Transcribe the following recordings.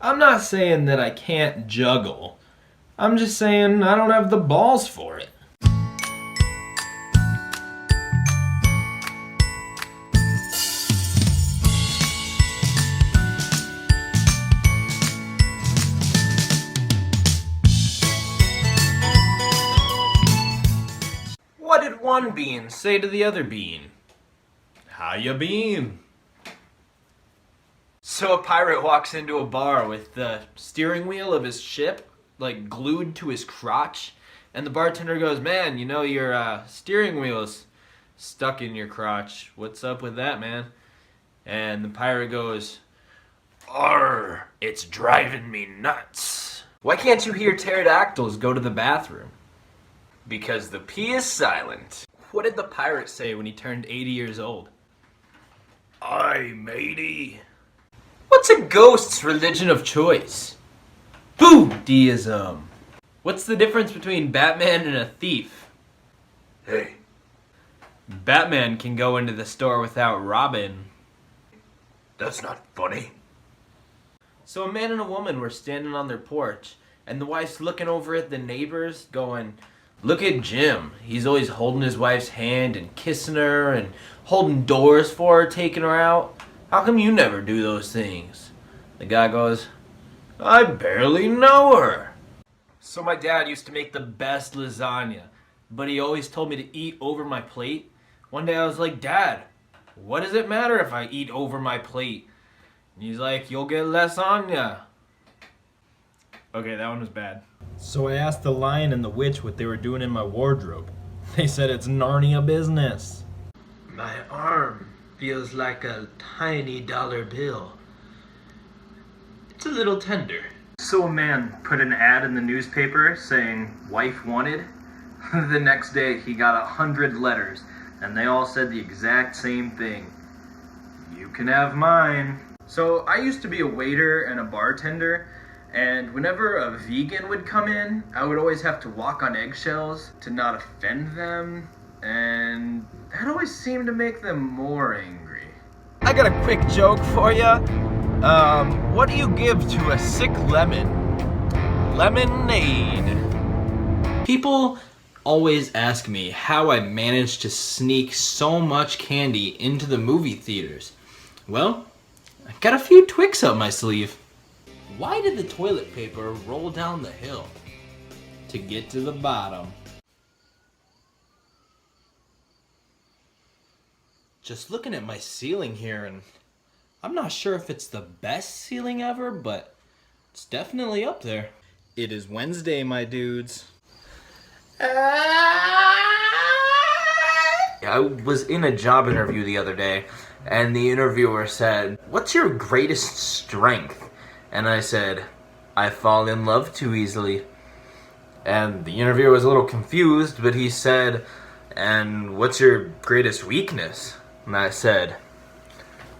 I'm not saying that I can't juggle. I'm just saying I don't have the balls for it. What did one bean say to the other bean? How ya been? So a pirate walks into a bar with the steering wheel of his ship like glued to his crotch, and the bartender goes, "Man, you know your steering wheel's stuck in your crotch. What's up with that, man?" And the pirate goes, "Arr, it's driving me nuts. Why can't you hear pterodactyls go to the bathroom?" Because the P is silent. What did the pirate say when he turned 80 years old? "Aye, matey." What's a ghost's religion of choice? Buddhism. What's the difference between Batman and a thief? Hey. Batman can go into the store without Robin. That's not funny. So a man and a woman were standing on their porch, and the wife's looking over at the neighbors going, "Look at Jim. He's always holding his wife's hand and kissing her and holding doors for her, taking her out. How come you never do those things?" The guy goes, "I barely know her." So my dad used to make the best lasagna, but he always told me to eat over my plate. One day I was like, "Dad, what does it matter if I eat over my plate?" And he's like, "You'll get lasagna." Okay, that one was bad. So I asked the lion and the witch what they were doing in my wardrobe. They said it's Narnia business. My arm feels like a tiny dollar bill. It's a little tender. So a man put an ad in the newspaper saying wife wanted. The next day he got 100 letters and they all said the exact same thing. "You can have mine." So I used to be a waiter and a bartender, and whenever a vegan would come in, I would always have to walk on eggshells to not offend them, and that always seemed to make them more angry. I got a quick joke for ya. What do you give to a sick lemon? Lemonade. People always ask me how I managed to sneak so much candy into the movie theaters. Well, I got a few tricks up my sleeve. Why did the toilet paper roll down the hill? To get to the bottom. Just looking at my ceiling here, and I'm not sure if it's the best ceiling ever, but it's definitely up there. It is Wednesday, my dudes. I was in a job interview the other day, and the interviewer said, "What's your greatest strength?" And I said, "I fall in love too easily." And the interviewer was a little confused, but he said, "And what's your greatest weakness?" And I said,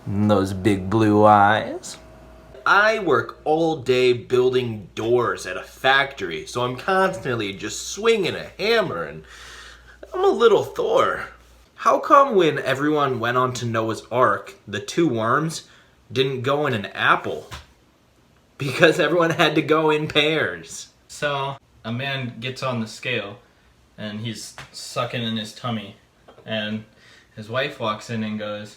"Those big blue eyes." I work all day building doors at a factory, so I'm constantly just swinging a hammer, and I'm a little Thor. How come when everyone went on to Noah's Ark, the 2 worms didn't go in an apple? Because everyone had to go in pairs. So a man gets on the scale and he's sucking in his tummy, and his wife walks in and goes,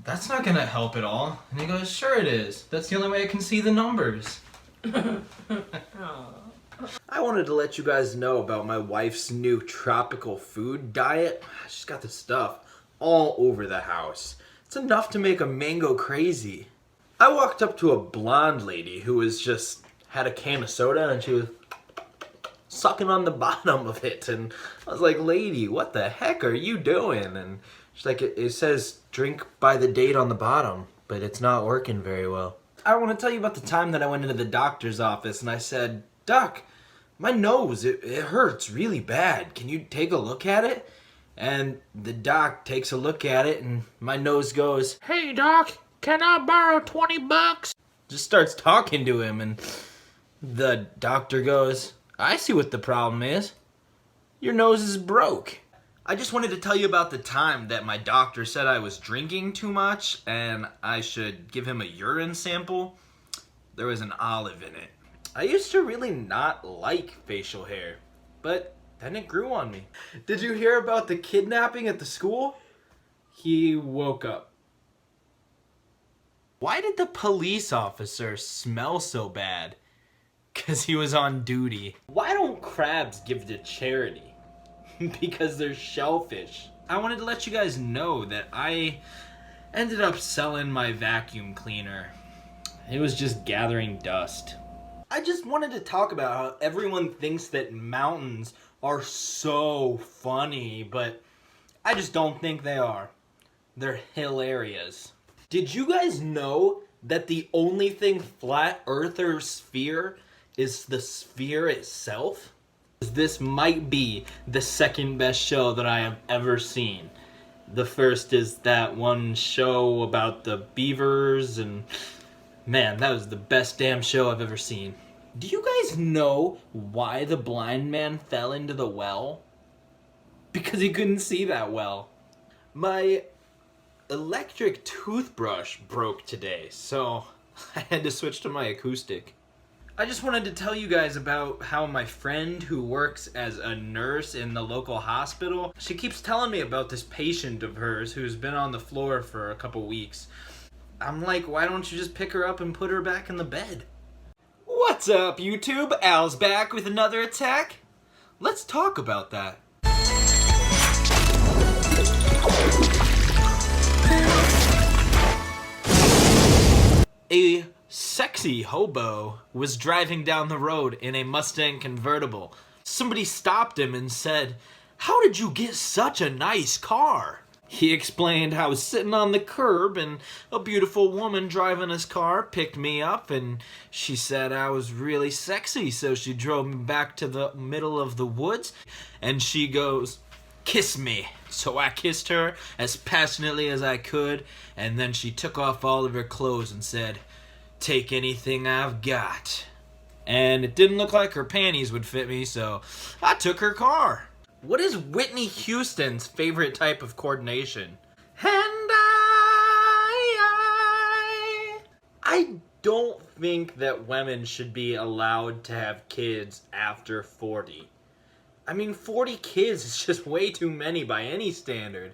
"That's not gonna help at all." And he goes, "Sure it is. That's the only way I can see the numbers." I wanted to let you guys know about my wife's new tropical food diet. She's got the stuff all over the house. It's enough to make a mango crazy. I walked up to a blonde lady who was just had a can of soda and she was sucking on the bottom of it, and I was like, "Lady, what the heck are you doing?" And she's like, it says drink by the date on the bottom, but it's not working very well." I want to tell you about the time that I went into the doctor's office and I said, "Doc, my nose, it hurts really bad. Can you take a look at it?" And the doc takes a look at it and my nose goes, "Hey doc, can I borrow $20? Just starts talking to him, and the doctor goes, "I see what the problem is. Your nose is broke." I just wanted to tell you about the time that my doctor said I was drinking too much and I should give him a urine sample. there was an olive in it. I used to really not like facial hair, but then it grew on me. Did you hear about the kidnapping at the school? He woke up. Why did the police officer smell so bad? 'Cause he was on duty. Why don't crabs give to charity? Because they're shellfish. I wanted to let you guys know that I ended up selling my vacuum cleaner. It was just gathering dust. I just wanted to talk about how everyone thinks that mountains are so funny, but I just don't think they are. They're hill areas. Did you guys know that the only thing flat earthers fear is the sphere itself? This might be the second best show that I have ever seen. The first is that one show about the beavers, and man, that was the best damn show I've ever seen. Do you guys know why the blind man fell into the well? Because he couldn't see that well. My electric toothbrush broke today, so I had to switch to my acoustic. I just wanted to tell you guys about how my friend who works as a nurse in the local hospital, she keeps telling me about this patient of hers who's been on the floor for a couple weeks. I'm like, why don't you just pick her up and put her back in the bed? What's up, YouTube? Al's back with another attack. Let's talk about that. A sexy hobo was driving down the road in a Mustang convertible. Somebody stopped him and said, "How did you get such a nice car?" He explained how I was sitting on the curb and a beautiful woman driving his car picked me up, and she said I was really sexy, so she drove me back to the middle of the woods, and she goes, "Kiss me." So I kissed her as passionately as I could, and then she took off all of her clothes and said, "Take anything I've got." And it didn't look like her panties would fit me, so I took her car. What is Whitney Houston's favorite type of coordination? I don't think that women should be allowed to have kids after 40. I mean, 40 kids is just way too many by any standard.